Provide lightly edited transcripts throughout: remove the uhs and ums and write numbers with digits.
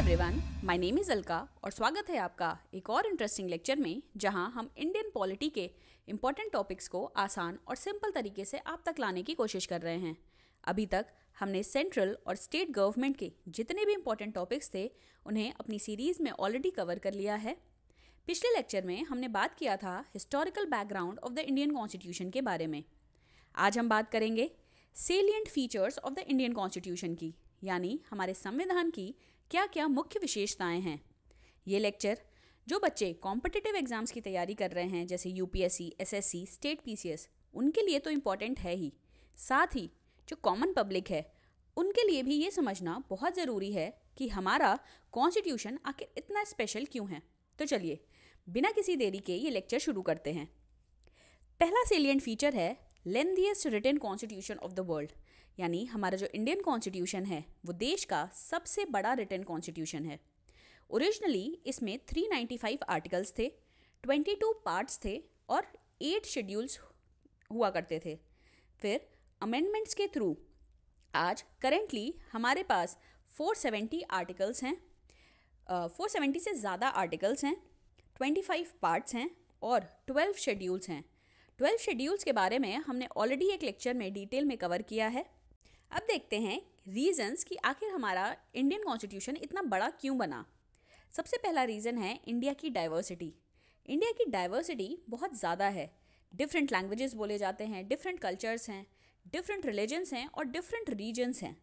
Everyone, my name is Alka और स्वागत है आपका एक और इंटरेस्टिंग लेक्चर में जहां हम इंडियन पॉलिटी के इम्पॉर्टेंट टॉपिक्स को आसान और सिंपल तरीके से आप तक लाने की कोशिश कर रहे हैं। अभी तक हमने सेंट्रल और स्टेट गवर्नमेंट के जितने भी इम्पॉर्टेंट टॉपिक्स थे उन्हें अपनी सीरीज़ में ऑलरेडी कवर कर लिया है। पिछले लेक्चर में हमने बात किया था historical background of the Indian constitution के बारे में। आज हम बात करेंगे salient features of the Indian constitution की, यानी हमारे संविधान की क्या क्या मुख्य विशेषताएं हैं। ये लेक्चर जो बच्चे कॉम्पिटिटिव एग्जाम्स की तैयारी कर रहे हैं जैसे यूपीएससी, एसएससी, स्टेट पीसीएस, उनके लिए तो इम्पॉर्टेंट है ही, साथ ही जो कॉमन पब्लिक है उनके लिए भी ये समझना बहुत ज़रूरी है कि हमारा कॉन्स्टिट्यूशन आखिर इतना स्पेशल क्यों है। तो चलिए बिना किसी देरी के ये लेक्चर शुरू करते हैं। पहला सेलिएंट फीचर है lengthiest written constitution of the world, यानी हमारा जो इंडियन कॉन्स्टिट्यूशन है वो देश का सबसे बड़ा रिटन कॉन्स्टिट्यूशन है। ओरिजिनली इसमें 395 आर्टिकल्स थे, 22 पार्ट्स थे और 8 शेड्यूल्स हुआ करते थे। फिर अमेंडमेंट्स के थ्रू आज करेंटली हमारे पास 470 आर्टिकल्स हैं, 470 से ज़्यादा आर्टिकल्स हैं, 25 पार्ट्स हैं और 12 शेड्यूल्स हैं। 12 शेड्यूल्स के बारे में हमने ऑलरेडी एक लेक्चर में डिटेल में कवर किया है। अब देखते हैं रीजंस कि आखिर हमारा इंडियन कॉन्स्टिट्यूशन इतना बड़ा क्यों बना। सबसे पहला रीज़न है इंडिया की डाइवर्सिटी। इंडिया की डाइवर्सिटी बहुत ज़्यादा है। डिफरेंट लैंग्वेजेस बोले जाते हैं, डिफरेंट कल्चर्स हैं, डिफरेंट रिलीजन्स हैं और डिफरेंट रीजन्स हैं,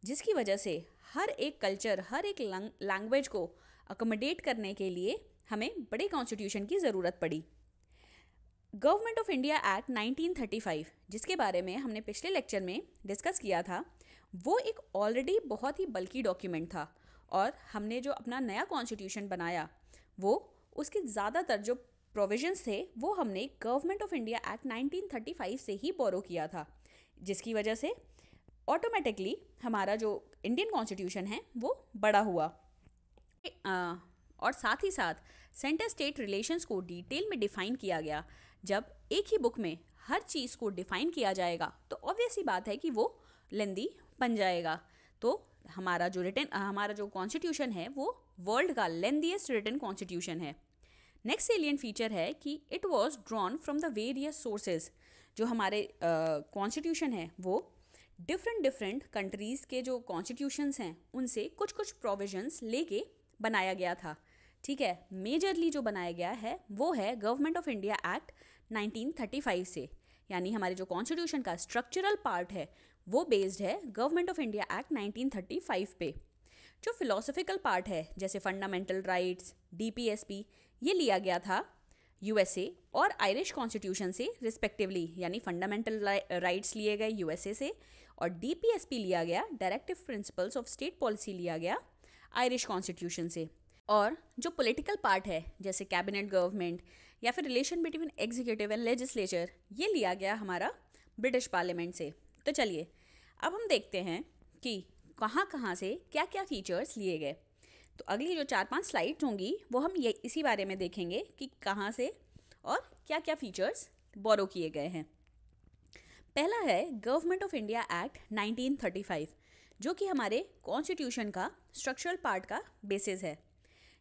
जिसकी वजह से हर एक कल्चर, हर एक लैंग्वेज को अकोमोडेट करने के लिए हमें बड़े कॉन्स्टिट्यूशन की ज़रूरत पड़ी। गवर्नमेंट ऑफ इंडिया एक्ट 1935, जिसके बारे में हमने पिछले लेक्चर में डिस्कस किया था, वो एक ऑलरेडी बहुत ही बल्कि डॉक्यूमेंट था और हमने जो अपना नया कॉन्स्टिट्यूशन बनाया वो उसके ज़्यादातर जो प्रोविजंस थे वो हमने गवर्नमेंट ऑफ इंडिया एक्ट 1935 से ही बोरो किया था, जिसकी वजह से ऑटोमेटिकली हमारा जो इंडियन कॉन्स्टिट्यूशन है वो बड़ा हुआ। और साथ ही साथ सेंटर स्टेट रिलेशंस को डिटेल में डिफ़ाइन किया गया। जब एक ही बुक में हर चीज़ को डिफ़ाइन किया जाएगा तो ऑब्वियस ही बात है कि वो लेंदी बन जाएगा। तो हमारा जो कॉन्स्टिट्यूशन है वो वर्ल्ड का लेंदीएस्ट रिटन कॉन्स्टिट्यूशन है। नेक्स्ट सेलिएंट फीचर है कि it was drawn from the various sources. जो हमारे कॉन्स्टिट्यूशन है वो डिफरेंट कंट्रीज़ के जो कॉन्स्टिट्यूशंस हैं उनसे कुछ कुछ प्रोविजंस लेके बनाया गया था। ठीक है, मेजरली जो बनाया गया है वो है गवर्नमेंट ऑफ इंडिया एक्ट 1935 से, यानी हमारे जो कॉन्स्टिट्यूशन का स्ट्रक्चरल पार्ट है वो बेस्ड है गवर्नमेंट ऑफ इंडिया एक्ट 1935 पे। जो फिलोसफिकल पार्ट है जैसे फंडामेंटल राइट्स, डीपीएसपी, ये लिया गया था यूएसए और आयरिश कॉन्स्टिट्यूशन से रिस्पेक्टिवली, यानी फंडामेंटल राइट्स लिए गए यूएसए से और डीपीएसपी लिया गया, directive principles of state policy लिया गया आयरिश कॉन्स्टिट्यूशन से। और जो पॉलिटिकल पार्ट है जैसे कैबिनेट गवर्नमेंट या फिर relation between executive and legislature, ये लिया गया हमारा ब्रिटिश पार्लियामेंट से। तो चलिए अब हम देखते हैं कि कहाँ कहाँ से क्या क्या फीचर्स लिए गए। तो अगली जो 4-5 स्लाइड्स होंगी वो हम ये इसी बारे में देखेंगे कि कहाँ से और क्या क्या फीचर्स बोरो किए गए हैं। पहला है गवर्नमेंट ऑफ इंडिया एक्ट 1935, जो कि हमारे कॉन्स्टिट्यूशन का स्ट्रक्चरल पार्ट का बेसिस है।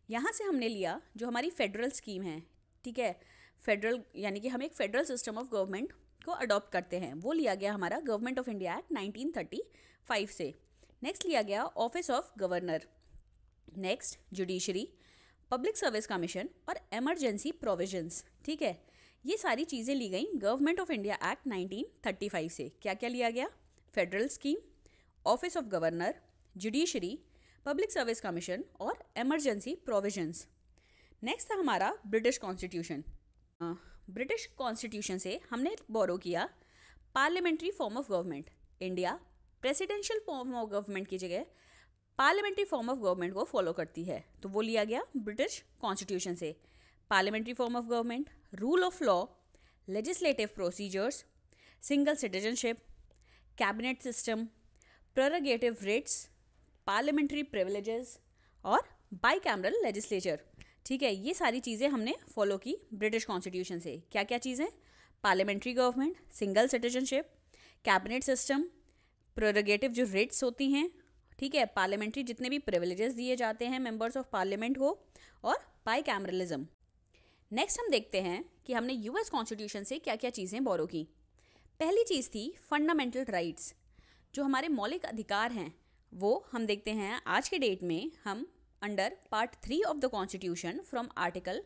यहाँ से हमने लिया जो हमारी फेडरल स्कीम है, ठीक है, फेडरल यानी कि हम एक फेडरल सिस्टम ऑफ गवर्नमेंट को अडॉप्ट करते हैं, वो लिया गया हमारा गवर्नमेंट ऑफ इंडिया एक्ट 1935 से। नेक्स्ट लिया गया office of governor, next judiciary, public service commission और एमरजेंसी प्रोविजंस। ठीक है, ये सारी चीज़ें ली गई गवर्नमेंट ऑफ इंडिया एक्ट 1935 से। क्या क्या लिया गया? Federal scheme, office of governor, judiciary, public service commission और एमरजेंसी प्रोविजंस। नेक्स्ट था हमारा ब्रिटिश कॉन्स्टिट्यूशन। ब्रिटिश कॉन्स्टिट्यूशन से हमने बोरो किया parliamentary form of government. India presidential form of government की जगह पार्लियामेंट्री फॉर्म ऑफ गवर्नमेंट को फॉलो करती है, तो वो लिया गया ब्रिटिश कॉन्स्टिट्यूशन से। Parliamentary form of government, rule of law, legislative procedures, single citizenship, cabinet system, prerogative writs, parliamentary privileges और बाईकैमरल लेजिस्लेचर। ठीक है, ये सारी चीज़ें हमने फॉलो की ब्रिटिश कॉन्स्टिट्यूशन से। क्या क्या चीज़ें? Parliamentary government, single citizenship, cabinet system, prerogative जो रिट्स होती हैं, ठीक है, पार्लियामेंट्री जितने भी प्रिविलेजेस दिए जाते हैं मेंबर्स ऑफ पार्लियामेंट को, और बाईकैमरलिज्म। नेक्स्ट हम देखते हैं कि हमने यूएस कॉन्स्टिट्यूशन से क्या क्या चीज़ें बोरो की। पहली चीज़ थी फंडामेंटल राइट्स, जो हमारे मौलिक अधिकार हैं वो हम देखते हैं आज के डेट में हम under part 3 of the constitution from article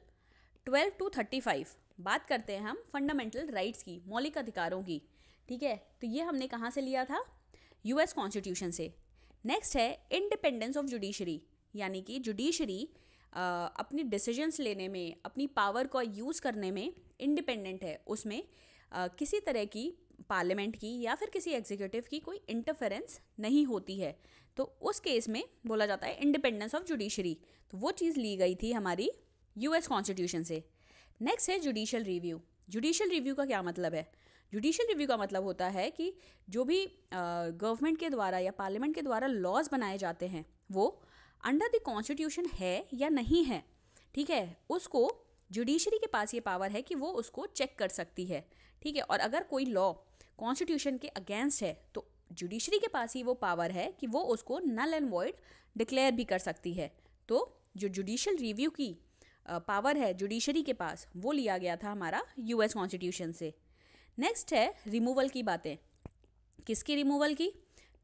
12 to 35 बात करते हैं हम फंडामेंटल राइट्स की, मौलिक अधिकारों की। ठीक है, तो ये हमने कहाँ से लिया था? यूएस कॉन्स्टिट्यूशन से। नेक्स्ट है इंडिपेंडेंस ऑफ जुडिशरी, यानी कि जुडिशरी अपनी डिसीजंस लेने में, अपनी पावर को यूज़ करने में इंडिपेंडेंट है, उसमें किसी तरह की पार्लियामेंट की या फिर किसी एग्जीक्यूटिव की कोई इंटरफेरेंस नहीं होती है, तो उस केस में बोला जाता है इंडिपेंडेंस ऑफ जुडिशरी। तो वो चीज़ ली गई थी हमारी यूएस कॉन्स्टिट्यूशन से। नेक्स्ट है जुडिशियल रिव्यू। जुडिशियल रिव्यू का क्या मतलब है? जुडिशियल रिव्यू का मतलब होता है कि जो भी गवर्नमेंट के द्वारा या पार्लियामेंट के द्वारा लॉज बनाए जाते हैं वो अंडर द कॉन्स्टिट्यूशन है या नहीं है। ठीक है, उसको जुडिशरी के पास ये पावर है कि वो उसको चेक कर सकती है। ठीक है, और अगर कोई लॉ कॉन्स्टिट्यूशन के अगेंस्ट है तो जुडिशरी के पास ही वो पावर है कि वो उसको नल एंड वॉइड डिक्लेयर भी कर सकती है। तो जो जुडिशियल रिव्यू की पावर है जुडिशरी के पास, वो लिया गया था हमारा यूएस कॉन्स्टिट्यूशन से। नेक्स्ट है रिमूवल की बातें। किसकी रिमूवल की?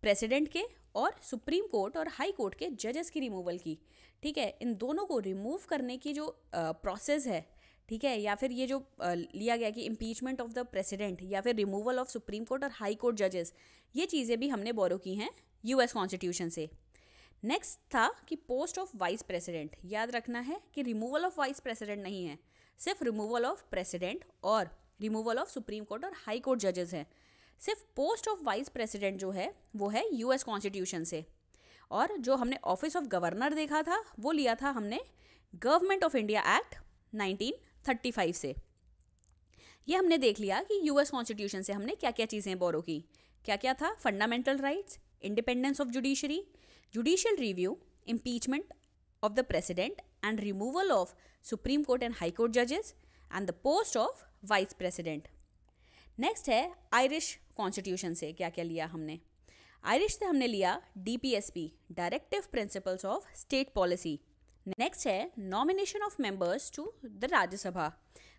प्रेसिडेंट के और सुप्रीम कोर्ट और हाई कोर्ट के जजेस की रिमूवल की। ठीक है, इन दोनों को रिमूव करने की जो प्रोसेस है, ठीक है, या फिर ये जो लिया गया कि इम्पीचमेंट ऑफ द प्रेसिडेंट या फिर रिमूवल ऑफ सुप्रीम कोर्ट और हाई कोर्ट जजेस, ये चीज़ें भी हमने बोरो की हैं यूएस कॉन्स्टिट्यूशन से। नेक्स्ट था कि पोस्ट ऑफ वाइस प्रेसिडेंट। याद रखना है कि रिमूवल ऑफ वाइस प्रेसिडेंट नहीं है, सिर्फ रिमूवल ऑफ प्रेसिडेंट और रिमूवल ऑफ सुप्रीम कोर्ट और हाई कोर्ट जजेस हैं। सिर्फ पोस्ट ऑफ वाइस प्रेसिडेंट जो है वो है यूएस कॉन्स्टिट्यूशन से। और जो हमने ऑफिस ऑफ गवर्नर देखा था वो लिया था हमने गवर्नमेंट ऑफ इंडिया एक्ट 1935 से। ये हमने देख लिया कि यूएस कॉन्स्टिट्यूशन से हमने क्या क्या चीज़ें बोरो की। क्या क्या था? Fundamental rights, independence of judiciary, judicial review, impeachment of the president and removal of supreme court and high court जजेस and the post of vice president. Next है आयरिश कॉन्स्टिट्यूशन से क्या क्या लिया हमने। आयरिश से हमने लिया DPSP, directive principles of state policy. Next है nomination of members to the Rajya Sabha.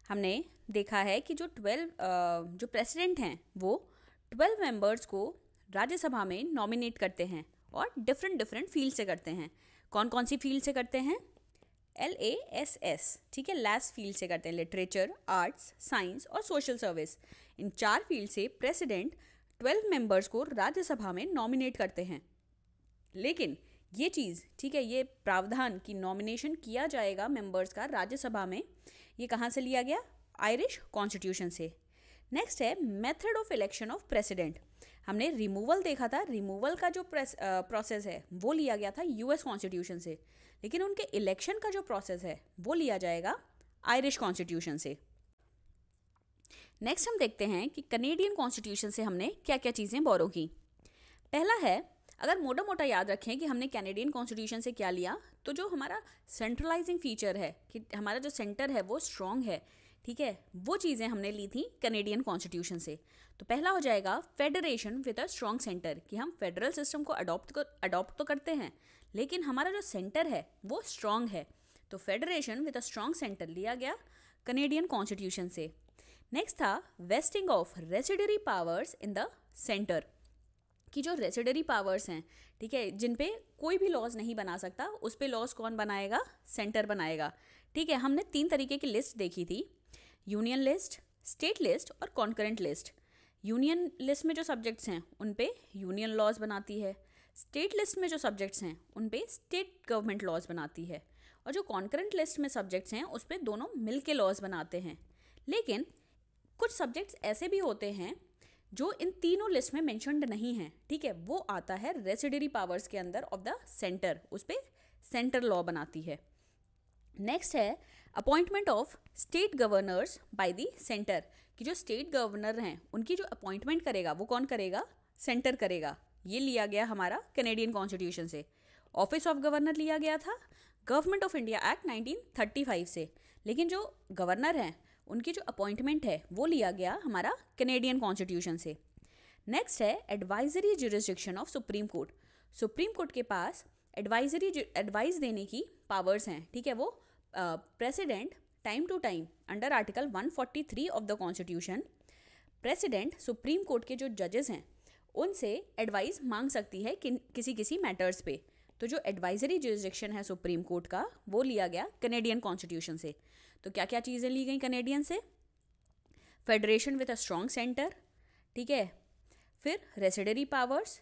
हमने देखा है कि जो 12 जो प्रेसिडेंट हैं वो 12 मेंबर्स को राज्यसभा में नॉमिनेट करते हैं और डिफरेंट फील्ड से करते हैं। कौन कौन सी फील्ड से करते हैं? LASS, ठीक है, लैस फील्ड से करते हैं, लिटरेचर, आर्ट्स, साइंस और सोशल सर्विस। इन 4 फील्ड से प्रेसिडेंट 12 मेंबर्स को राज्यसभा में नॉमिनेट करते हैं। लेकिन ये चीज़, ठीक है, ये प्रावधान कि नॉमिनेशन किया जाएगा मेंबर्स का राज्यसभा में, ये कहाँ से लिया गया? आयरिश कॉन्स्टिट्यूशन से। नेक्स्ट है method of election of president. हमने रिमूवल देखा था, रिमूवल का जो प्रोसेस है वो लिया गया था यूएस कॉन्स्टिट्यूशन से, लेकिन उनके इलेक्शन का जो प्रोसेस है वो लिया जाएगा आयरिश कॉन्स्टिट्यूशन से। नेक्स्ट हम देखते हैं कि कनेडियन कॉन्स्टिट्यूशन से हमने क्या क्या चीज़ें बोरो की। पहला है, अगर मोटा मोटा याद रखें कि हमने कैनेडियन कॉन्स्टिट्यूशन से क्या लिया, तो जो हमारा सेंट्रलाइजिंग फीचर है कि हमारा जो सेंटर है वो स्ट्रॉन्ग है, ठीक है, वो चीज़ें हमने ली थी कैनेडियन कॉन्स्टिट्यूशन से। तो पहला हो जाएगा federation with a strong centre, कि हम फेडरल सिस्टम को अडॉप्ट तो करते हैं लेकिन हमारा जो सेंटर है वो स्ट्रॉन्ग है। तो federation with a strong centre लिया गया कैनेडियन कॉन्स्टिट्यूशन से। नेक्स्ट था wasting of residuary powers in the centre, कि जो रेसिडरी पावर्स हैं, ठीक है, जिन पे कोई भी लॉज नहीं बना सकता, उस पे लॉज कौन बनाएगा? सेंटर बनाएगा। ठीक है, हमने 3 तरीके की लिस्ट देखी थी, यूनियन लिस्ट, स्टेट लिस्ट और कॉन्करेंट लिस्ट। यूनियन लिस्ट में जो सब्जेक्ट्स हैं उन पे यूनियन लॉज बनाती है, स्टेट लिस्ट में जो सब्जेक्ट्स हैं उन पे स्टेट गवर्नमेंट लॉज बनाती है, और जो कॉन्करेंट लिस्ट में सब्जेक्ट्स हैं उस पे दोनों मिल के लॉज बनाते हैं। लेकिन कुछ सब्जेक्ट्स ऐसे भी होते हैं जो इन तीनों लिस्ट में मेंशन्ड नहीं है, ठीक है, वो आता है रेसिडरी पावर्स के अंदर ऑफ द सेंटर, उस पर सेंटर लॉ बनाती है। नेक्स्ट है appointment of state governors by the centre, कि जो स्टेट गवर्नर हैं उनकी जो अपॉइंटमेंट करेगा वो कौन करेगा? सेंटर करेगा। ये लिया गया हमारा कैनेडियन कॉन्स्टिट्यूशन से। ऑफिस ऑफ गवर्नर लिया गया था गवर्नमेंट ऑफ इंडिया एक्ट 1935 से, लेकिन जो गवर्नर हैं उनकी जो अपॉइंटमेंट है वो लिया गया हमारा कैनेडियन कॉन्स्टिट्यूशन से। नेक्स्ट है advisory jurisdiction of supreme court. Supreme court के पास एडवाइस देने की पावर्स हैं, ठीक है। वो president time to time under article 143 of the constitution, president supreme court के जो जजेस हैं उनसे एडवाइस मांग सकती है किसी मैटर्स पे। तो जो एडवाइजरी जुरिसडिक्शन है सुप्रीम कोर्ट का वो लिया गया कनेडियन कॉन्स्टिट्यूशन से। तो क्या क्या चीज़ें ली गई कनेडियन से? Federation with a strong centre, ठीक है। फिर residuary powers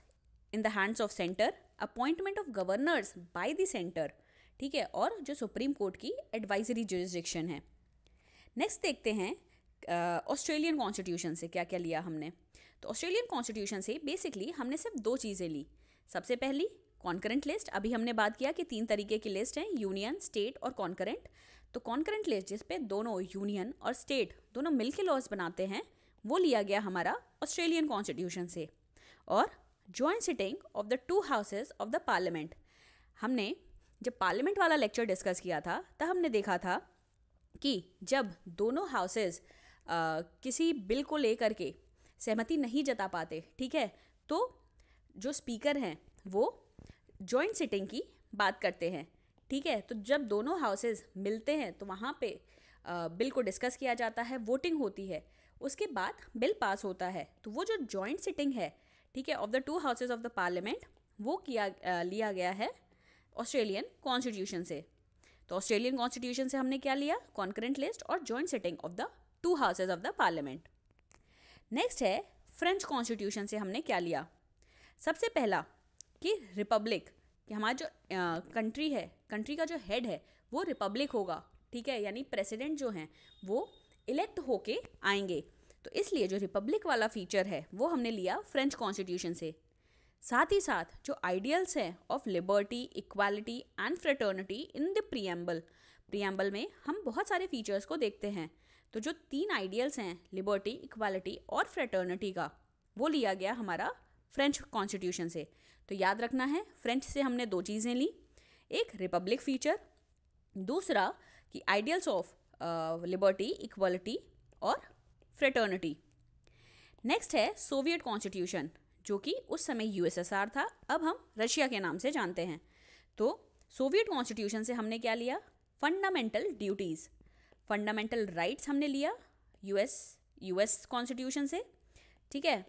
in the hands of centre, appointment of governors by the centre, ठीक है। और जो सुप्रीम कोर्ट की एडवाइजरी जुरिसडिक्शन है। नेक्स्ट देखते हैं ऑस्ट्रेलियन कॉन्स्टिट्यूशन से क्या क्या लिया हमने। तो ऑस्ट्रेलियन कॉन्स्टिट्यूशन से बेसिकली हमने सिर्फ 2 चीज़ें ली। सबसे पहली कॉन्करेंट लिस्ट, अभी हमने बात किया कि 3 तरीके की लिस्ट हैं, यूनियन, स्टेट और कॉन्करेंट। तो कॉन्करेंट लिस्ट जिस पे दोनों यूनियन और स्टेट दोनों मिलकर लॉज बनाते हैं वो लिया गया हमारा ऑस्ट्रेलियन कॉन्स्टिट्यूशन से। और joint sitting of the 2 houses of the parliament, हमने जब पार्लियामेंट वाला लेक्चर डिस्कस किया था तब हमने देखा था कि जब दोनों हाउसेज किसी बिल को लेकर के सहमति नहीं जता पाते, ठीक है, तो जो स्पीकर हैं वो जॉइंट सिटिंग की बात करते हैं, ठीक है। तो जब दोनों हाउसेज मिलते हैं तो वहाँ पे बिल को डिस्कस किया जाता है, वोटिंग होती है, उसके बाद बिल पास होता है। तो वो जो जॉइंट सिटिंग है, ठीक है, of the 2 houses of the parliament, वो लिया गया है ऑस्ट्रेलियन कॉन्स्टिट्यूशन से। तो ऑस्ट्रेलियन कॉन्स्टिट्यूशन से हमने क्या लिया? कॉन्करेंट लिस्ट और joint sitting of the 2 houses of the parliament. Next है फ्रेंच कॉन्स्टिट्यूशन से हमने क्या लिया? सबसे पहला कि रिपब्लिक, कि हमारा जो कंट्री है, कंट्री का जो हेड है वो रिपब्लिक होगा, ठीक है, यानी प्रेसिडेंट जो हैं वो इलेक्ट होके आएंगे। तो इसलिए जो रिपब्लिक वाला फीचर है वो हमने लिया फ्रेंच कॉन्स्टिट्यूशन से। साथ ही साथ जो आइडियल्स हैं of liberty, equality and fraternity in the preamble में हम बहुत सारे फीचर्स को देखते हैं। तो जो 3 आइडियल्स हैं लिबर्टी, इक्वालिटी और फ्रेटर्निटी का, वो लिया गया हमारा फ्रेंच कॉन्स्टिट्यूशन से। तो याद रखना है फ्रेंच से हमने 2 चीज़ें ली, एक रिपब्लिक फीचर, दूसरा कि आइडियल्स ऑफ लिबर्टी, इक्वालिटी और फ्रेटर्निटी। नेक्स्ट है सोवियत कॉन्स्टिट्यूशन, जो कि उस समय यूएसएसआर था, अब हम रशिया के नाम से जानते हैं। तो सोवियत कॉन्स्टिट्यूशन से हमने क्या लिया? फंडामेंटल ड्यूटीज़, फंडामेंटल राइट्स हमने लिया यूएस कॉन्स्टिट्यूशन से, ठीक है।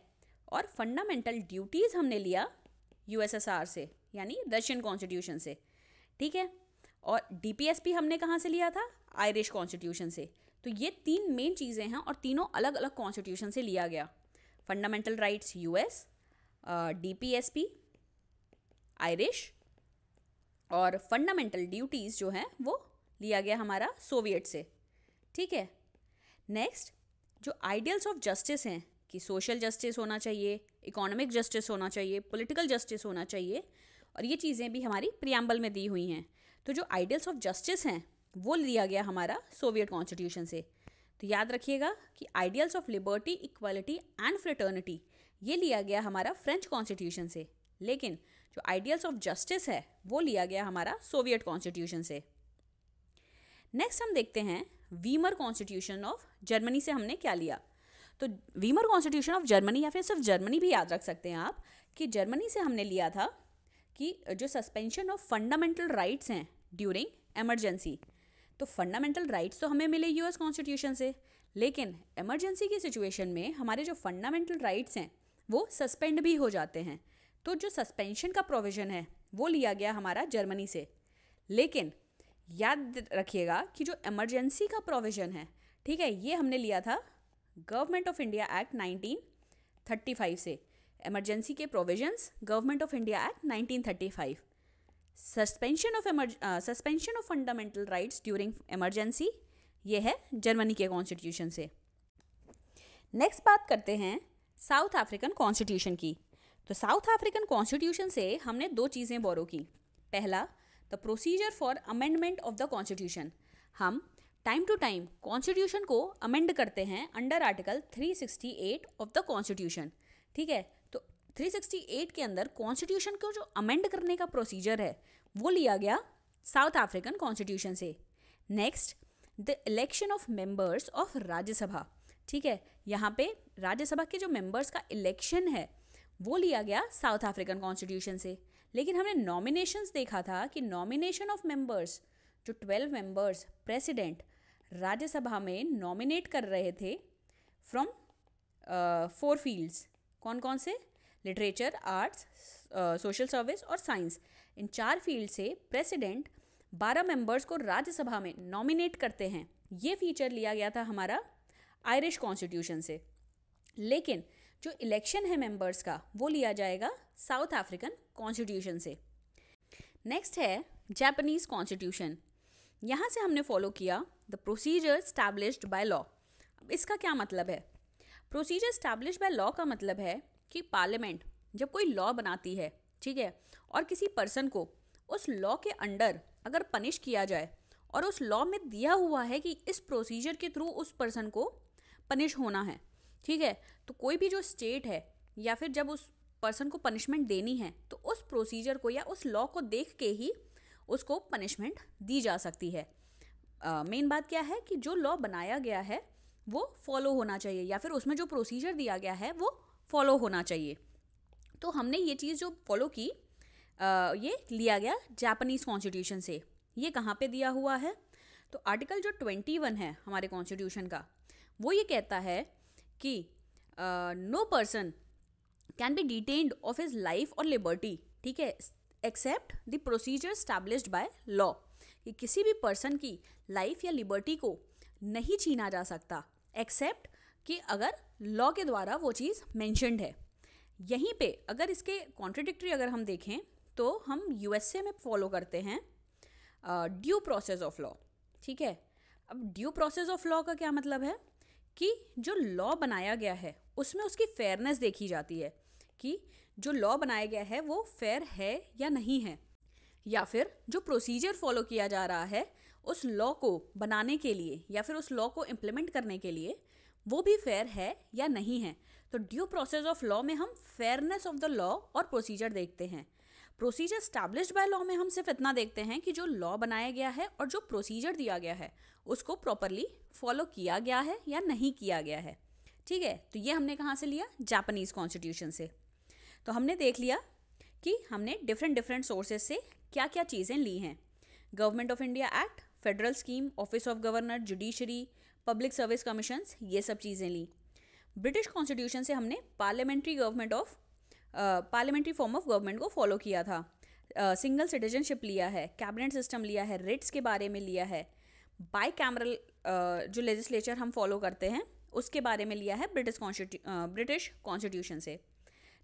और फंडामेंटल ड्यूटीज़ हमने लिया यूएसएसआर से, यानी रशियन कॉन्स्टिट्यूशन से, ठीक है। और डीपीएसपी हमने कहाँ से लिया था? आयरिश कॉन्स्टिट्यूशन से। तो ये 3 मेन चीज़ें हैं और तीनों अलग अलग कॉन्स्टिट्यूशन से लिया गया। Fundamental rights US, DPSP Irish, और फंडामेंटल ड्यूटीज़ जो हैं वो लिया गया हमारा सोवियत से, ठीक है। नेक्स्ट जो आइडियल्स ऑफ जस्टिस हैं कि सोशल जस्टिस होना चाहिए, इकोनॉमिक जस्टिस होना चाहिए, पॉलिटिकल जस्टिस होना चाहिए, और ये चीज़ें भी हमारी प्रीएम्बल में दी हुई हैं। तो जो आइडियल्स ऑफ जस्टिस हैं वो लिया गया हमारा सोवियत कॉन्स्टिट्यूशन से। तो याद रखिएगा कि ideals of liberty, equality and fraternity ये लिया गया हमारा फ्रेंच कॉन्स्टिट्यूशन से, लेकिन जो आइडियल्स ऑफ जस्टिस है वो लिया गया हमारा सोवियत कॉन्स्टिट्यूशन से। नेक्स्ट हम देखते हैं वीमर कॉन्स्टिट्यूशन ऑफ जर्मनी से हमने क्या लिया। तो वीमर कॉन्स्टिट्यूशन ऑफ जर्मनी, या फिर सिर्फ जर्मनी भी याद रख सकते हैं आप, कि जर्मनी से हमने लिया था कि जो सस्पेंशन ऑफ फंडामेंटल राइट्स हैं ड्यूरिंग एमरजेंसी। तो फंडामेंटल राइट्स तो हमें मिले यूएस कॉन्स्टिट्यूशन से, लेकिन इमरजेंसी की सिचुएशन में हमारे जो फंडामेंटल राइट्स हैं वो सस्पेंड भी हो जाते हैं। तो जो सस्पेंशन का प्रोविज़न है वो लिया गया हमारा जर्मनी से। लेकिन याद रखिएगा कि जो इमरजेंसी का प्रोविज़न है, ठीक है, ये हमने लिया था गवर्नमेंट ऑफ इंडिया एक्ट 1935 से। इमरजेंसी के provisions government of India act 1935। Suspension of fundamental rights during emergency, ये है जर्मनी के कॉन्स्टिट्यूशन से। नेक्स्ट बात करते हैं साउथ अफ्रीकन कॉन्स्टिट्यूशन की। तो साउथ अफ्रीकन कॉन्स्टिट्यूशन से हमने 2 चीज़ें बोरो की। पहला, the procedure for amendment of the constitution. हम टाइम टू टाइम कॉन्स्टिट्यूशन को अमेंड करते हैं under article 368 of the constitution, ठीक है। तो 368 के अंदर कॉन्स्टिट्यूशन को जो अमेंड करने का प्रोसीजर है वो लिया गया साउथ अफ्रीकन कॉन्स्टिट्यूशन से। Next, the election of members of Rajya Sabha, ठीक है, यहाँ पे राज्यसभा के जो मेंबर्स का इलेक्शन है वो लिया गया साउथ अफ्रीकन कॉन्स्टिट्यूशन से। लेकिन हमने नॉमिनेशंस देखा था कि नॉमिनेशन ऑफ मेंबर्स, जो 12 मेंबर्स प्रेसिडेंट राज्यसभा में नॉमिनेट कर रहे थे फ्रॉम 4 फील्ड्स, कौन कौन से? लिटरेचर, आर्ट्स, सोशल सर्विस और साइंस। इन 4 फील्ड से प्रेसिडेंट 12 मेंबर्स को राज्यसभा में नॉमिनेट करते हैं। ये फीचर लिया गया था हमारा आयरिश कॉन्स्टिट्यूशन से। लेकिन जो इलेक्शन है मेंबर्स का वो लिया जाएगा साउथ अफ्रीकन कॉन्स्टिट्यूशन से। नेक्स्ट है जापानीज कॉन्स्टिट्यूशन। यहाँ से हमने फॉलो किया the procedure established by law. अब इसका क्या मतलब है? प्रोसीजर स्टैब्लिश्ड बाय लॉ का मतलब है कि पार्लियामेंट जब कोई लॉ बनाती है, ठीक है, और किसी पर्सन को उस लॉ के अंडर अगर पनिश किया जाए और उस लॉ में दिया हुआ है कि इस प्रोसीजर के थ्रू उस पर्सन को पनिश होना है, ठीक है, तो कोई भी जो स्टेट है या फिर जब उस पर्सन को पनिशमेंट देनी है तो उस प्रोसीजर को या उस लॉ को देख के ही उसको पनिशमेंट दी जा सकती है। मेन बात क्या है कि जो लॉ बनाया गया है वो फॉलो होना चाहिए या फिर उसमें जो प्रोसीजर दिया गया है वो फॉलो होना चाहिए। तो हमने ये चीज़ जो फॉलो की ये लिया गया जापानीज़ कॉन्स्टिट्यूशन से। ये कहाँ पे दिया हुआ है? तो आर्टिकल जो 21 है हमारे कॉन्स्टिट्यूशन का वो ये कहता है कि no person can be detained of his life और लिबर्टी, ठीक है, except the procedure established by law, कि किसी भी पर्सन की लाइफ या लिबर्टी को नहीं छीना जा सकता एक्सेप्ट कि अगर लॉ के द्वारा वो चीज़ मेंशन्ड है। यहीं पे अगर इसके कॉन्ट्रडिक्टरी अगर हम देखें तो हम यूएसए में फॉलो करते हैं ड्यू प्रोसेस ऑफ लॉ, ठीक है। अब ड्यू प्रोसेस ऑफ लॉ का क्या मतलब है कि जो लॉ बनाया गया है उसमें उसकी फेयरनेस देखी जाती है कि जो लॉ बनाया गया है वो फेयर है या नहीं है, या फिर जो प्रोसीजर फॉलो किया जा रहा है उस लॉ को बनाने के लिए या फिर उस लॉ को इम्प्लीमेंट करने के लिए वो भी फेयर है या नहीं है। तो ड्यू प्रोसेस ऑफ लॉ में हम फेयरनेस ऑफ द लॉ और प्रोसीजर देखते हैं। प्रोसीजर स्टैब्लिश्ड बाय लॉ में हम सिर्फ इतना देखते हैं कि जो लॉ बनाया गया है और जो प्रोसीजर दिया गया है उसको प्रॉपरली फॉलो किया गया है या नहीं किया गया है, ठीक है। तो ये हमने कहाँ से लिया? जापानीज़ कॉन्स्टिट्यूशन से। तो हमने देख लिया कि हमने डिफरेंट सोर्सेज से क्या क्या चीज़ें ली हैं। Government of India act, federal scheme, office of governor, judiciary, public service commissions, ये सब चीज़ें ली। ब्रिटिश कॉन्स्टिट्यूशन से हमने पार्लियामेंट्री फॉर्म ऑफ गवर्नमेंट को फॉलो किया था। सिंगल सिटीजनशिप लिया है, कैबिनेट सिस्टम लिया है, रिट्स के बारे में लिया है, बाई कैमरल जो लेजिस्लेचर हम फॉलो करते हैं उसके बारे में लिया है ब्रिटिश कॉन्स्टिट्यूशन से।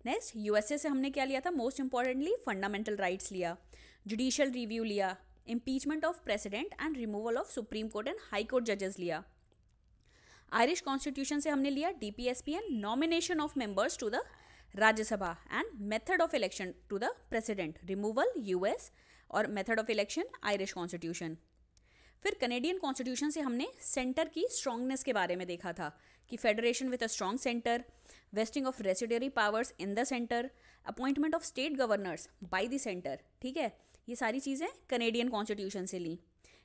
नेक्स्ट यूएसए से हमने क्या लिया था? मोस्ट इंपॉर्टेंटली फंडामेंटल राइट्स लिया, जुडिशियल रिव्यू लिया, impeachment of president and removal of supreme court and high court जजेस लिया। आयरिश कॉन्स्टिट्यूशन से हमने लिया DPSP and nomination of members to the Rajya Sabha and method of election to the president, removal US और method of election Irish constitution. फिर Canadian constitution से हमने centre की स्ट्रांगनेस के बारे में देखा था कि federation with a strong centre, vesting of residuary powers in the centre, appointment of state governors by the centre, ठीक है। ये सारी चीज़ें कनेडियन कॉन्स्टिट्यूशन से ली।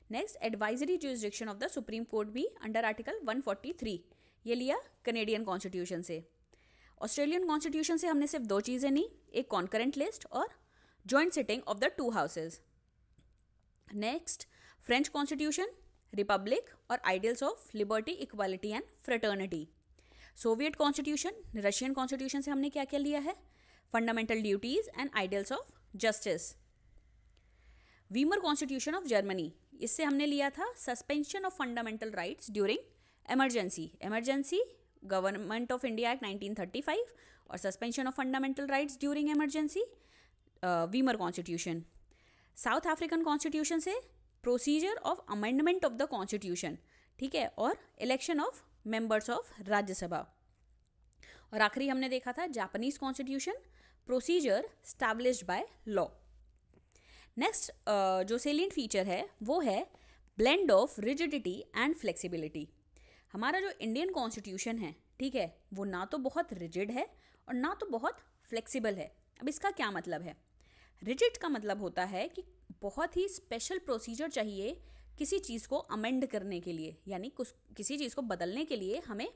Next advisory jurisdiction of the supreme court भी अंडर आर्टिकल 143, ये लिया कनेडियन कॉन्स्टिट्यूशन से। ऑस्ट्रेलियन कॉन्स्टिट्यूशन से हमने सिर्फ 2 चीज़ें ली, एक कॉन्करेंट लिस्ट और joint sitting of the 2 houses. Next French constitution, Republic और ideals of liberty, equality and fraternity. Soviet constitution, Russian constitution से हमने क्या क्या लिया है? Fundamental duties and ideals of justice. Weimar constitution of Germany, इससे हमने लिया था suspension of fundamental rights during emergency, government of India act 1935 और suspension of fundamental rights during emergency, Weimar constitution. South African constitution से procedure of amendment of the constitution, ठीक है, और election of members of Rajya Sabha. और आखिरी हमने देखा था Japanese constitution, procedure established by law. Next जो सेलिएंट फीचर है वो है blend of rigidity and flexibility. हमारा जो इंडियन कॉन्स्टिट्यूशन है, ठीक है, वो ना तो बहुत रिजिड है और ना तो बहुत फ्लेक्सिबल है। अब इसका क्या मतलब है? रिजिड का मतलब होता है कि बहुत ही स्पेशल प्रोसीजर चाहिए किसी चीज़ को अमेंड करने के लिए, यानी किसी चीज़ को बदलने के लिए हमें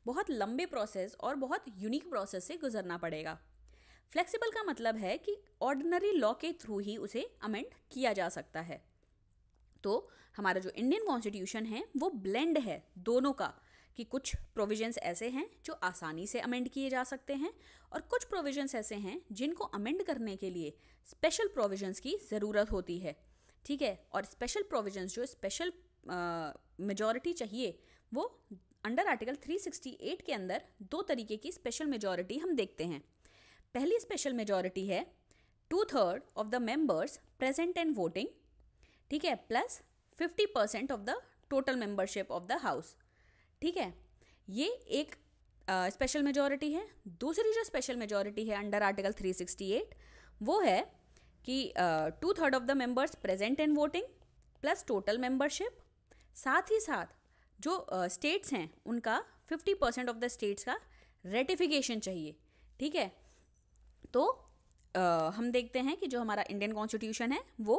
बहुत लंबे प्रोसेस और बहुत यूनिक प्रोसेस से गुजरना पड़ेगा। फ्लेक्सिबल का मतलब है कि ऑर्डिनरी लॉ के थ्रू ही उसे अमेंड किया जा सकता है। तो हमारा जो इंडियन कॉन्स्टिट्यूशन है वो ब्लेंड है दोनों का, कि कुछ प्रोविजंस ऐसे हैं जो आसानी से अमेंड किए जा सकते हैं और कुछ प्रोविजंस ऐसे हैं जिनको अमेंड करने के लिए स्पेशल प्रोविजंस की ज़रूरत होती है। ठीक है, और स्पेशल प्रोविजंस जो स्पेशल मेजॉरिटी चाहिए वो अंडर आर्टिकल 368 के अंदर दो तरीके की स्पेशल मेजॉरिटी हम देखते हैं। पहली स्पेशल मेजॉरिटी है 2/3 of the members present and voting, ठीक है, plus 50% of the total membership of the house. ठीक है, ये एक स्पेशल मेजॉरिटी है। दूसरी जो स्पेशल मेजॉरिटी है अंडर आर्टिकल 368 वो है कि 2/3 of the members present and voting plus total membership, साथ ही साथ जो स्टेट्स हैं उनका 50% ऑफ द स्टेट्स का रेटिफिकेशन चाहिए। ठीक है, तो हम देखते हैं कि जो हमारा इंडियन कॉन्स्टिट्यूशन है वो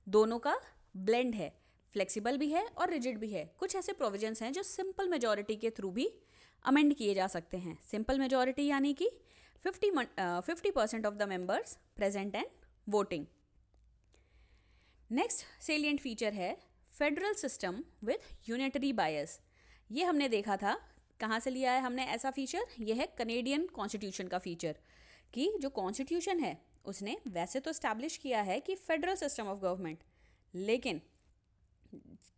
दोनों का ब्लेंड है, फ्लेक्सिबल भी है और रिजिड भी है। कुछ ऐसे प्रोविजंस हैं जो सिंपल मेजॉरिटी के थ्रू भी अमेंड किए जा सकते हैं। सिंपल मेजॉरिटी यानी कि 50% of the members present and voting. Next salient feature है federal system with unitary bias. ये हमने देखा था, कहाँ से लिया है हमने ऐसा फीचर, ये है कनेडियन कॉन्स्टिट्यूशन का फीचर, कि जो कॉन्स्टिट्यूशन है उसने वैसे तो इस्टेब्लिश किया है कि फेडरल सिस्टम ऑफ गवर्नमेंट, लेकिन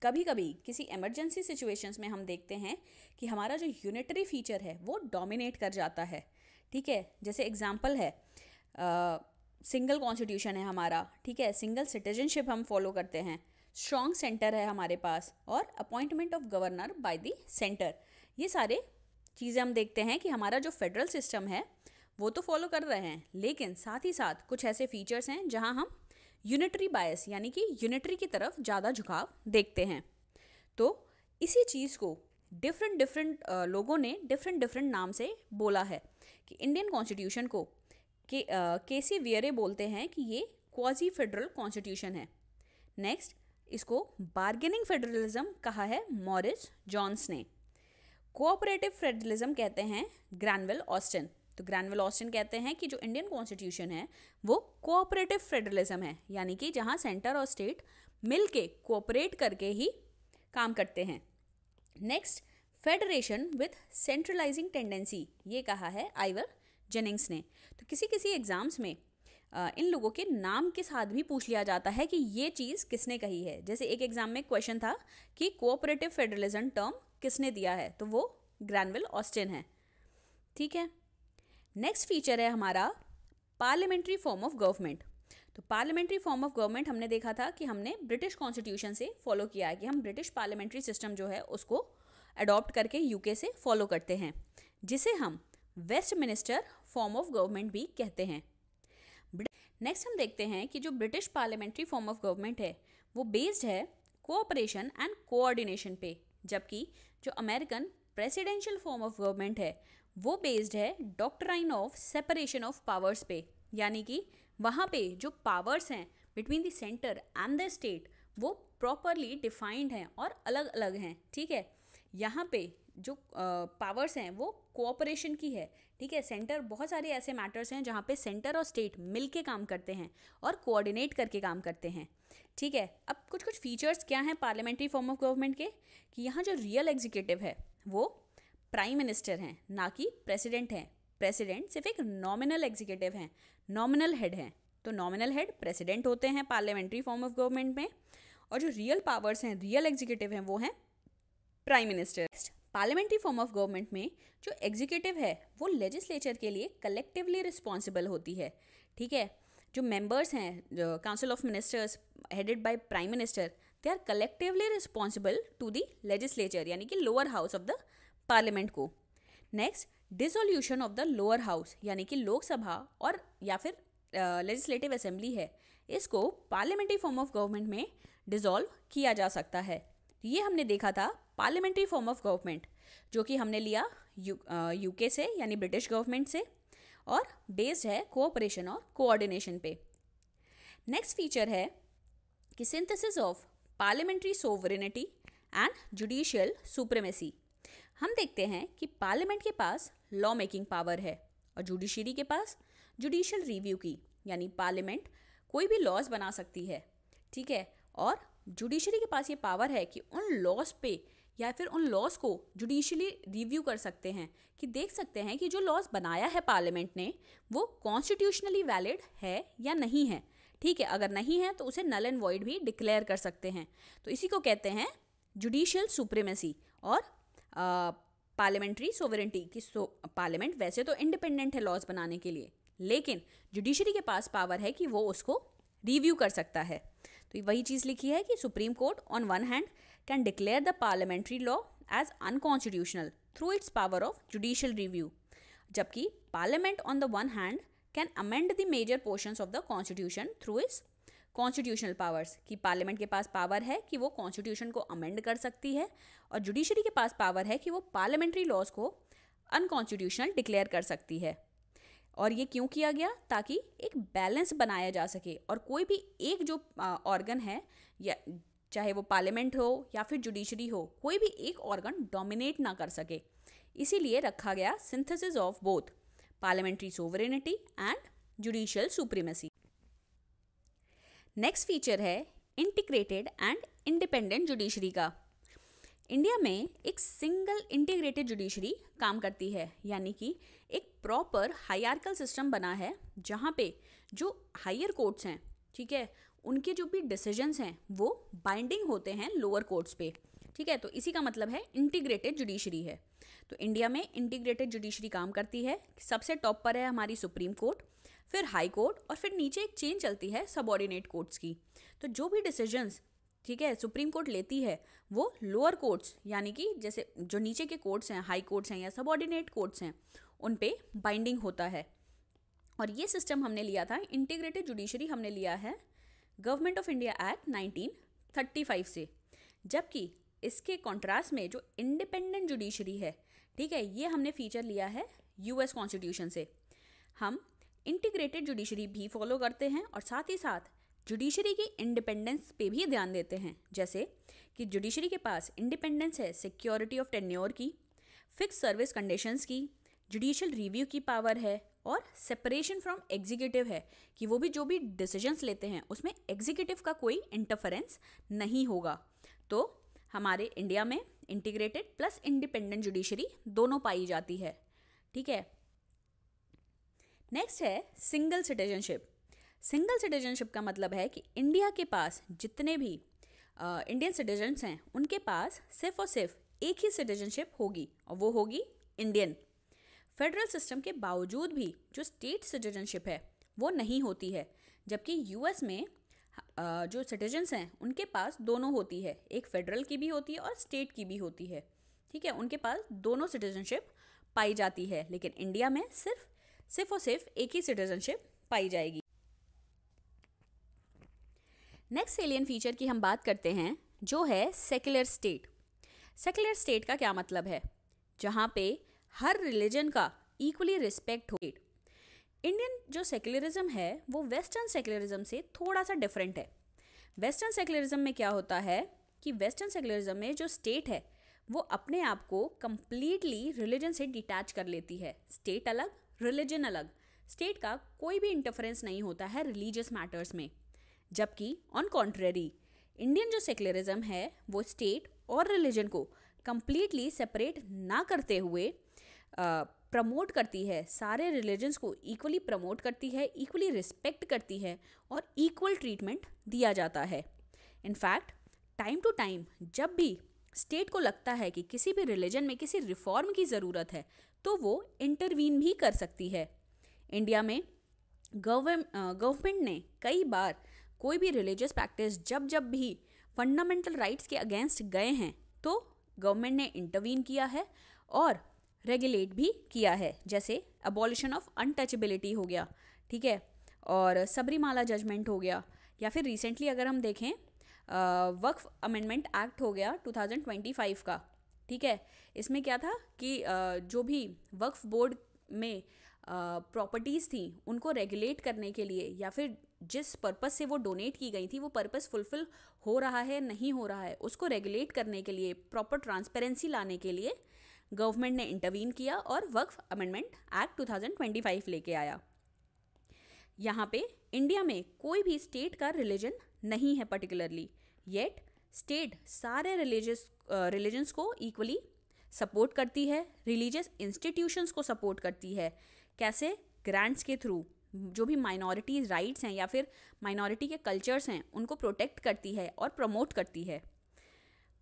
कभी कभी किसी इमरजेंसी सिचुएशंस में हम देखते हैं कि हमारा जो यूनिटरी फीचर है वो डोमिनेट कर जाता है। ठीक है, जैसे एग्जांपल है सिंगल कॉन्स्टिट्यूशन है हमारा, ठीक है, सिंगल सिटीजनशिप हम फॉलो करते हैं, स्ट्रॉन्ग सेंटर है हमारे पास, और appointment of governor bye the centre. ये सारे चीज़ें हम देखते हैं कि हमारा जो फेडरल सिस्टम है वो तो फॉलो कर रहे हैं, लेकिन साथ ही साथ कुछ ऐसे फीचर्स हैं जहां हम यूनिटरी बायस यानी कि यूनिटरी की तरफ ज़्यादा झुकाव देखते हैं। तो इसी चीज़ को डिफरेंट लोगों ने डिफरेंट नाम से बोला है कि इंडियन कॉन्स्टिट्यूशन को केसी वियरे बोलते हैं कि ये क्वाजी फेडरल कॉन्स्टिट्यूशन है। नेक्स्ट, इसको बार्गेनिंग फेडरलिज्म कहा है मॉरिस जॉन्स ने। कोऑपरेटिव फेडरलिज्म कहते हैं ग्रैनविल ऑस्टिन। तो ग्रैनविल ऑस्टिन कहते हैं कि जो इंडियन कॉन्स्टिट्यूशन है वो कोऑपरेटिव फेडरलिज्म है, यानी कि जहां सेंटर और स्टेट मिलके कोऑपरेट करके ही काम करते हैं। Next, federation with centralising tendency, ये कहा है आइवर जेनिंग्स ने। तो किसी एग्जाम्स में इन लोगों के नाम के साथ भी पूछ लिया जाता है कि ये चीज़ किसने कही है। जैसे एक एग्जाम में क्वेश्चन था कि कोऑपरेटिव फेडरलिज्म टर्म किसने दिया है, तो वो ग्रैनविल ऑस्टिन है। ठीक है, नेक्स्ट फीचर है हमारा पार्लियामेंट्री फॉर्म ऑफ गवर्नमेंट। तो पार्लियामेंट्री फॉर्म ऑफ गवर्नमेंट हमने देखा था कि हमने ब्रिटिश कॉन्स्टिट्यूशन से फॉलो किया है, कि हम ब्रिटिश पार्लियामेंट्री सिस्टम जो है उसको अडॉप्ट करके यूके से फॉलो करते हैं, जिसे हम वेस्टमिनिस्टर फॉर्म ऑफ गवर्नमेंट भी कहते हैं। नेक्स्ट हम देखते हैं कि जो British parliamentary form of government है वो बेस्ड है कोऑपरेशन एंड कोऑर्डिनेशन पे, जबकि जो American presidential form of government है वो बेस्ड है doctrine of separation of powers पे, यानी कि वहाँ पे जो पावर्स हैं between the centre and the state वो प्रॉपरली डिफाइंड हैं और अलग अलग हैं। ठीक है, यहाँ पे जो पावर्स हैं वो कोऑपरेशन की है। ठीक है, सेंटर, बहुत सारे ऐसे मैटर्स हैं जहाँ पे सेंटर और स्टेट मिलके काम करते हैं और कोऑर्डिनेट करके काम करते हैं। ठीक है, अब कुछ फीचर्स क्या हैं पार्लियामेंट्री फॉर्म ऑफ गवर्नमेंट के, कि यहाँ जो रियल एग्जीक्यूटिव है वो प्राइम मिनिस्टर हैं, ना कि प्रेसिडेंट हैं। प्रेसिडेंट सिर्फ एक नॉमिनल एग्जीक्यूटिव हैं, नॉमिनल हेड हैं। तो नॉमिनल हेड प्रेसिडेंट होते हैं पार्लियामेंट्री फॉर्म ऑफ गवर्नमेंट में, और जो रियल पावर्स हैं, रियल एग्जीक्यूटिव हैं, वो हैं prime minister. Parliamentary form of government में जो एग्जीक्यूटिव है वो लेजिस्लेचर के लिए कलेक्टिवली रिस्पॉन्सिबल होती है। ठीक है, जो मेंबर्स हैं, जो council of ministers headed by prime minister, they are collectively responsible to the legislature, यानी कि lower house of the parliament को। Next, dissolution of the lower house, यानी कि लोकसभा और या फिर लेजिस्लेटिव असेंबली है, इसको पार्लियामेंट्री फॉर्म ऑफ गवर्नमेंट में डिसॉल्व किया जा सकता है। ये हमने देखा था पार्लियामेंट्री फॉर्म ऑफ गवर्नमेंट, जो कि हमने लिया यूके से, यानी ब्रिटिश गवर्नमेंट से, और बेस्ड है कोऑपरेशन और कोऑर्डिनेशन पे। नेक्स्ट फीचर है कि synthesis of parliamentary sovereignty and judicial supremacy. हम देखते हैं कि पार्लियामेंट के पास लॉ मेकिंग पावर है और जुडिशरी के पास जुडिशियल रिव्यू की, यानी पार्लियामेंट कोई भी लॉज बना सकती है, ठीक है, और जुडिशरी के पास ये पावर है कि उन लॉज पे या फिर उन लॉज को जुडिशली रिव्यू कर सकते हैं, कि देख सकते हैं कि जो लॉज बनाया है पार्लियामेंट ने वो कॉन्स्टिट्यूशनली वैलिड है या नहीं है, ठीक है। अगर नहीं है तो उसे नल एंड वॉइड भी डिक्लेयर कर सकते हैं। तो इसी को कहते हैं जुडिशियल सुप्रीमेसी और पार्लियामेंट्री सोवरेंटी की। पार्लियामेंट वैसे तो इंडिपेंडेंट है लॉज बनाने के लिए, लेकिन जुडिशरी के पास पावर है कि वो उसको रिव्यू कर सकता है। तो वही चीज़ लिखी है कि supreme court on one hand can declare the parliamentary law as unconstitutional through its power of judicial review, जबकि parliament on the one hand can amend the major portions of the constitution through its constitutional powers, कि parliament के पास power है कि वो constitution को amend कर सकती है, और जुडिशरी के पास पावर है कि वो पार्लियामेंट्री लॉज को अनकॉन्स्टिट्यूशनल डिक्लेयर कर सकती है। और ये क्यों किया गया? ताकि एक बैलेंस बनाया जा सके और कोई भी एक जो ऑर्गन है, या चाहे वो पार्लियामेंट हो या फिर जुडिशरी हो, कोई भी एक ऑर्गन डोमिनेट ना कर सके। इसीलिए रखा गया synthesis of both parliamentary sovereignty and judicial supremacy. Next feature है इंटीग्रेटेड एंड इंडिपेंडेंट जुडिशरी का। इंडिया में एक सिंगल इंटीग्रेटेड जुडिशरी काम करती है, यानी कि एक प्रॉपर हायरार्किकल सिस्टम बना है जहाँ पे जो हायर कोर्ट्स हैं, ठीक है, उनके जो भी डिसीजंस हैं वो बाइंडिंग होते हैं लोअर कोर्ट्स पे, ठीक है। तो इसी का मतलब है इंटीग्रेटेड जुडिशरी है। तो इंडिया में इंटीग्रेटेड जुडिशरी काम करती है। सबसे टॉप पर है हमारी सुप्रीम कोर्ट, फिर हाई कोर्ट, और फिर नीचे एक चेन चलती है सबऑर्डिनेट कोर्ट्स की। तो जो भी डिसीजंस, ठीक है, सुप्रीम कोर्ट लेती है वो लोअर कोर्ट्स, यानी कि जैसे जो नीचे के कोर्ट्स हैं, हाई कोर्ट्स हैं या सबऑर्डिनेट कोर्ट्स हैं, उन पे बाइंडिंग होता है। और ये सिस्टम हमने लिया था, इंटीग्रेटेड जुडिशरी हमने लिया है गवर्नमेंट ऑफ इंडिया एक्ट 1935 से, जबकि इसके कॉन्ट्रास्ट में जो इंडिपेंडेंट जुडिशरी है, ठीक है, ये हमने फीचर लिया है यूएस कॉन्स्टिट्यूशन से। हम इंटीग्रेटेड जुडिशरी भी फॉलो करते हैं और साथ ही साथ जुडिशरी की इंडिपेंडेंस पे भी ध्यान देते हैं, जैसे कि जुडिशरी के पास इंडिपेंडेंस है सिक्योरिटी ऑफ टेन्योर की, फिक्स सर्विस कंडीशंस की, जुडिशियल रिव्यू की पावर है, और सेपरेशन फ्रॉम एग्जीक्यूटिव है, कि वो भी जो भी डिसीजंस लेते हैं उसमें एग्जीक्यूटिव का कोई इंटरफेरेंस नहीं होगा। तो हमारे इंडिया में इंटीग्रेटेड प्लस इंडिपेंडेंट जुडिशरी दोनों पाई जाती है, ठीक है। नेक्स्ट है सिंगल सिटीजनशिप। सिंगल सिटीजनशिप का मतलब है कि इंडिया के पास जितने भी इंडियन सिटीजन्स हैं उनके पास सिर्फ और सिर्फ एक ही सिटीजनशिप होगी, और वो होगी इंडियन। फेडरल सिस्टम के बावजूद भी जो स्टेट सिटीजनशिप है वो नहीं होती है, जबकि यूएस में जो सिटीजन्स हैं उनके पास दोनों होती है, एक फेडरल की भी होती है और स्टेट की भी होती है, ठीक है, उनके पास दोनों सिटीजनशिप पाई जाती है। लेकिन इंडिया में सिर्फ और सिर्फ एक ही सिटीजनशिप पाई जाएगी। नेक्स्ट एलियन फीचर की हम बात करते हैं, जो है सेक्युलर स्टेट। सेक्युलर स्टेट का क्या मतलब है? जहाँ पे हर रिलीजन का इक्वली रिस्पेक्ट हो। इंडियन जो सेक्युलरिज्म है वो वेस्टर्न सेक्युलरिज्म से थोड़ा सा डिफरेंट है। वेस्टर्न सेक्युलरिज्म में क्या होता है कि वेस्टर्न सेक्युलरिज्म में जो स्टेट है वो अपने आप को कंप्लीटली रिलीजन से डिटैच कर लेती है। स्टेट अलग, रिलीजन अलग, स्टेट का कोई भी इंटरफेरेंस नहीं होता है रिलीजियस मैटर्स में। जबकि ऑन कॉन्ट्रेरी इंडियन जो सेक्युलरिज्म है वो स्टेट और रिलीजन को कंप्लीटली सेपरेट ना करते हुए प्रमोट करती है, सारे रिलीजन्स को इक्वली प्रमोट करती है, इक्वली रिस्पेक्ट करती है और इक्वल ट्रीटमेंट दिया जाता है। इनफैक्ट टाइम टू टाइम जब भी स्टेट को लगता है कि किसी भी रिलीजन में किसी रिफॉर्म की ज़रूरत है तो वो इंटरवीन भी कर सकती है। इंडिया में गवर्नमेंट ने कई बार कोई भी रिलीजियस प्रैक्टिस जब भी फंडामेंटल राइट्स के अगेंस्ट गए हैं तो गवर्नमेंट ने इंटरवीन किया है और रेगुलेट भी किया है, जैसे अबॉलिशन ऑफ अनटचेबिलिटी हो गया, ठीक है, और सबरीमाला जजमेंट हो गया, या फिर रिसेंटली अगर हम देखें वक्फ अमेंडमेंट एक्ट हो गया 2025 का, ठीक है। इसमें क्या था कि जो भी वक्फ बोर्ड में प्रॉपर्टीज़ थी उनको रेगुलेट करने के लिए, या फिर जिस पर्पस से वो डोनेट की गई थी वो पर्पस फुलफिल हो रहा है नहीं हो रहा है, उसको रेगुलेट करने के लिए, प्रॉपर ट्रांसपेरेंसी लाने के लिए गवर्नमेंट ने इंटरवीन किया और वक्फ अमेंडमेंट एक्ट 2025 लेके आया। यहाँ पे इंडिया में कोई भी स्टेट का रिलीजन नहीं है पर्टिकुलरली, येट स्टेट सारे रिलीजन्स को इक्वली सपोर्ट करती है, रिलीजियस इंस्टीट्यूशंस को सपोर्ट करती है। कैसे? ग्रांट्स के थ्रू, जो भी माइनॉरिटी राइट्स हैं या फिर माइनॉरिटी के कल्चर्स हैं उनको प्रोटेक्ट करती है और प्रमोट करती है।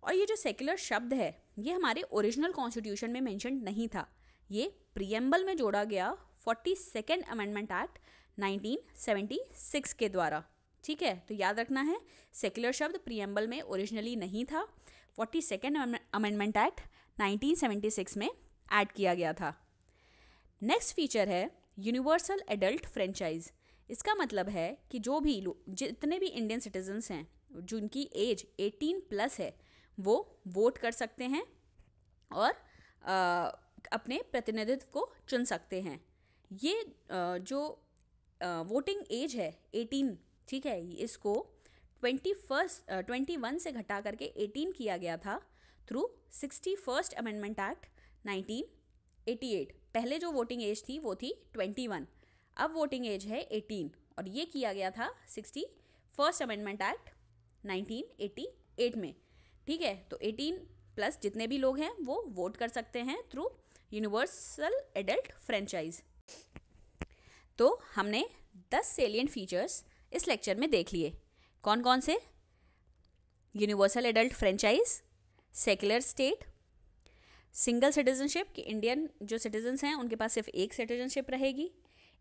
और ये जो सेक्युलर शब्द है ये हमारे ओरिजिनल कॉन्स्टिट्यूशन में मेंशन नहीं था, ये प्रीएम्बल में जोड़ा गया 42nd अमेंडमेंट एक्ट 1976 के द्वारा। ठीक है, तो याद रखना है सेक्युलर शब्द प्रीएम्बल में ओरिजिनली नहीं था, 42nd अमेंडमेंट एक्ट 1976 में ऐड किया गया था। नेक्स्ट फीचर है यूनिवर्सल एडल्ट फ्रेंचाइज। इसका मतलब है कि जो भी जितने भी इंडियन सिटीजन्स हैं जिनकी एज 18+ है वो वोट कर सकते हैं और अपने प्रतिनिधित्व को चुन सकते हैं। ये जो वोटिंग एज है 18, ठीक है, इसको 21 से घटा करके 18 किया गया था थ्रू 61st अमेंडमेंट एक्ट 1988। पहले जो वोटिंग एज थी वो थी 21, अब वोटिंग एज है 18 और ये किया गया था 61st अमेंडमेंट एक्ट 1988 में। ठीक है, तो 18+ जितने भी लोग हैं वो वोट कर सकते हैं थ्रू यूनिवर्सल एडल्ट फ्रेंचाइज। तो हमने 10 सेलिएंट फीचर्स इस लेक्चर में देख लिए। कौन कौन से? Universal adult franchise, secular state, single citizenship कि इंडियन जो सिटीजन्स हैं उनके पास सिर्फ एक सिटीजनशिप रहेगी,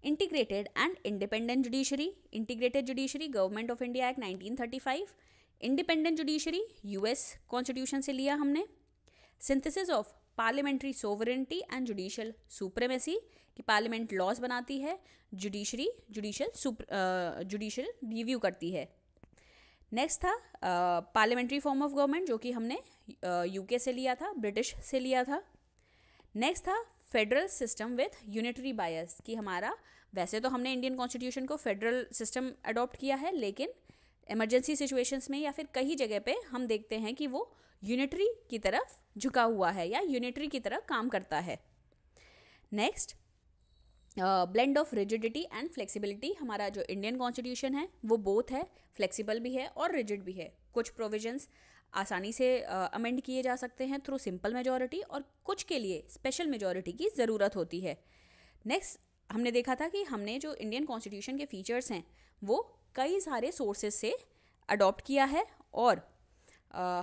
integrated and independent judiciary, integrated judiciary government of India act 1935, independent judiciary US constitution से लिया हमने, synthesis of parliamentary sovereignty and judicial supremacy कि पार्लियामेंट लॉज बनाती है, जुडिशरी जुडिशियल रिव्यू करती है। नेक्स्ट था पार्लियामेंट्री फॉर्म ऑफ गवर्नमेंट जो कि हमने यूके से लिया था, ब्रिटिश से लिया था। नेक्स्ट था फेडरल सिस्टम विथ यूनिटरी बायस कि हमारा वैसे तो हमने इंडियन कॉन्स्टिट्यूशन को फेडरल सिस्टम अडॉप्ट किया है, लेकिन इमरजेंसी सिचुएशंस में या फिर कई जगह पे हम देखते हैं कि वो यूनिटरी की तरफ झुका हुआ है या यूनिटरी की तरफ काम करता है। Next blend of rigidity and flexibility, हमारा जो इंडियन कॉन्स्टिट्यूशन है वो बोथ है, फ्लेक्सिबल भी है और रिजिड भी है। कुछ प्रोविजंस आसानी से अमेंड किए जा सकते हैं थ्रू सिंपल मेजॉरिटी और कुछ के लिए स्पेशल मेजॉरिटी की ज़रूरत होती है। नेक्स्ट हमने देखा था कि हमने जो इंडियन कॉन्स्टिट्यूशन के फीचर्स हैं वो कई सारे सोर्सेज से अडॉप्ट किया है और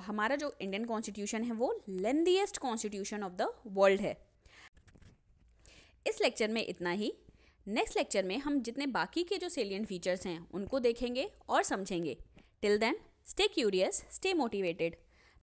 हमारा जो इंडियन कॉन्स्टिट्यूशन है वो lengthiest constitution of the world है। इस लेक्चर में इतना ही। नेक्स्ट लेक्चर में हम जितने बाकी के जो सेलिएंट फीचर्स हैं उनको देखेंगे और समझेंगे। Till then stay curious, stay motivated.